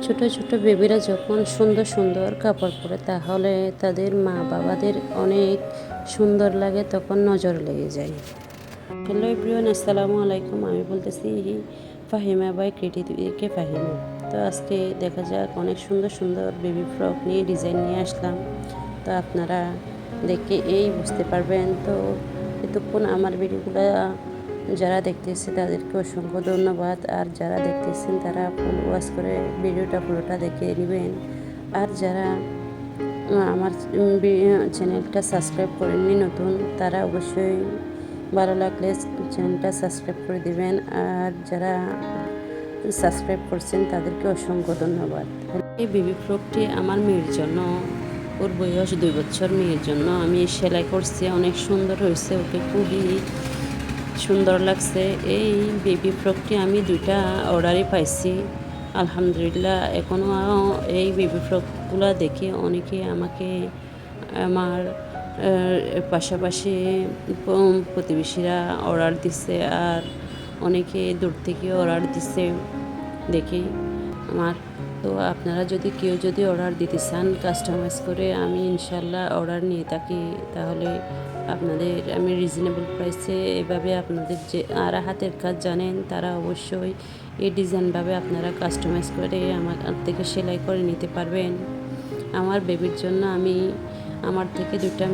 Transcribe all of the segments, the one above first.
ছোট ছোট বেবিরা যখন সুন্দর সুন্দর কাপড় পরে তাহলে তাদের মা বাবাদের অনেক সুন্দর লাগে, তখন নজর লেগে যায়। হ্যালো এভরিওয়ান, আসসালামু আলাইকুম। আমি বলতেছি ফাহিমা বাই ক্রিয়েটিভিকে ফাহিমা। তো আজকে দেখা যাক অনেক সুন্দর সুন্দর বেবি ফ্রক নিয়ে ডিজাইন নিয়ে আসলাম। তো আপনারা দেখে বুঝতে পারবেন। তো এতক্ষণ আমার ভিডিওগুলো যারা দেখতেছে তাদেরকে অসংখ্য ধন্যবাদ। আর যারা দেখতেছেন তারা ফুল ওয়াচ করে ভিডিওটা পুরোটা দেখে নেবেন। আর যারা আমার চ্যানেলটা সাবস্ক্রাইব করেননি নতুন, তারা অবশ্যই ভালো লাগলে চ্যানেলটা সাবস্ক্রাইব করে দিবেন। আর যারা সাবস্ক্রাইব করছেন তাদেরকে অসংখ্য ধন্যবাদ। এই বেবি ফ্রকটি আমার মেয়ের জন্য, ওর বয়স 2 বছর, মেয়ের জন্য আমি সেলাই করছি। অনেক সুন্দর হয়েছে, ওকে খুবই সুন্দর লাগছে। এই বেবি ফ্রকটি আমি 2টা অর্ডারই পাইছি, আলহামদুলিল্লাহ। এখনও এই বেবি ফ্রকগুলো দেখে অনেকে আমাকে আমার পাশাপাশি প্রতিবেশীরা অর্ডার দিচ্ছে, আর অনেকে দূর থেকে অর্ডার দিচ্ছে দেখে আমার। তো আপনারা যদি কেউ অর্ডার দিতে চান কাস্টমাইজ করে, আমি ইনশাল্লাহ অর্ডার নিয়ে থাকি। তাহলে আপনাদের আমি রিজনেবল প্রাইসে এভাবে আপনাদের যে আর হাতের কাজ জানেন তারা অবশ্যই এই ডিজাইনভাবে আপনারা কাস্টমাইজ করে আমার থেকে সেলাই করে নিতে পারবেন। আমার বেবির জন্য আমি আমার থেকে 2টা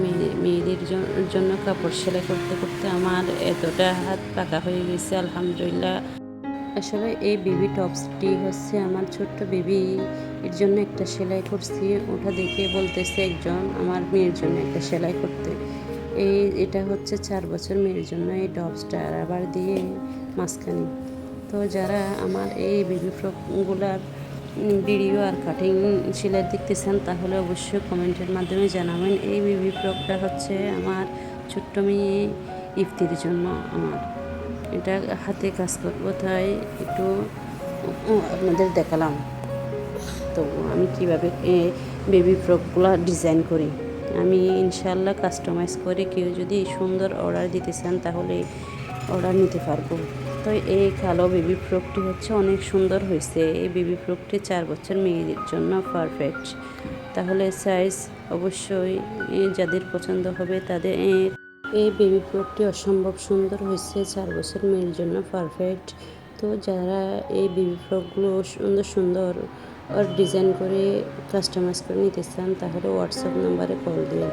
মেয়েদের জন্য কাপড় সেলাই করতে করতে আমার এতটা হাত পাকা হয়ে গেছে, আলহামদুলিল্লাহ। আসলে এই বেবি টপসটি হচ্ছে আমার ছোট্ট বেবি এর জন্য একটা সেলাই করছি। ওটা দেখে বলতেছে একজন আমার মেয়ের জন্য একটা সেলাই করতে। এটা হচ্ছে 4 বছর মেয়ের জন্য এই টপসটা রাবার দিয়ে মাঝখানে। তো যারা আমার এই বেবি ফ্রকগুলার ভিডিও আর কাটিং সেলাই দেখতেছেন তাহলে অবশ্যই কমেন্টের মাধ্যমে জানাবেন। এই বেবি ফ্রকটা হচ্ছে আমার ছোট্ট মেয়ে ইফতির জন্য। আমার এটা হাতে কাজ করবো, তাই একটু আপনাদের দেখালাম। তো আমি কীভাবে বেবি ফ্রকগুলো ডিজাইন করি, আমি ইনশাল্লাহ কাস্টমাইজ করে কেউ যদি সুন্দর অর্ডার দিতে চান তাহলে অর্ডার নিতে পারবো। তো এই কালো বেবি ফ্রকটি হচ্ছে অনেক সুন্দর হয়েছে। এই বেবি ফ্রকটি 4 বছর মেয়েদের জন্য পারফেক্ট। তাহলে সাইজ অবশ্যই যাদের পছন্দ হবে তাদের এই বেবি ফ্রকটি অসম্ভব সুন্দর হয়েছে, 4 বছর মেয়ের জন্য পারফেক্ট। তো যারা এই বেবি ফ্রকগুলো সুন্দর সুন্দর ডিজাইন করে কাস্টমাইজ করে নিতে চান তাহলে হোয়াটসঅ্যাপ নাম্বারে কল দিন।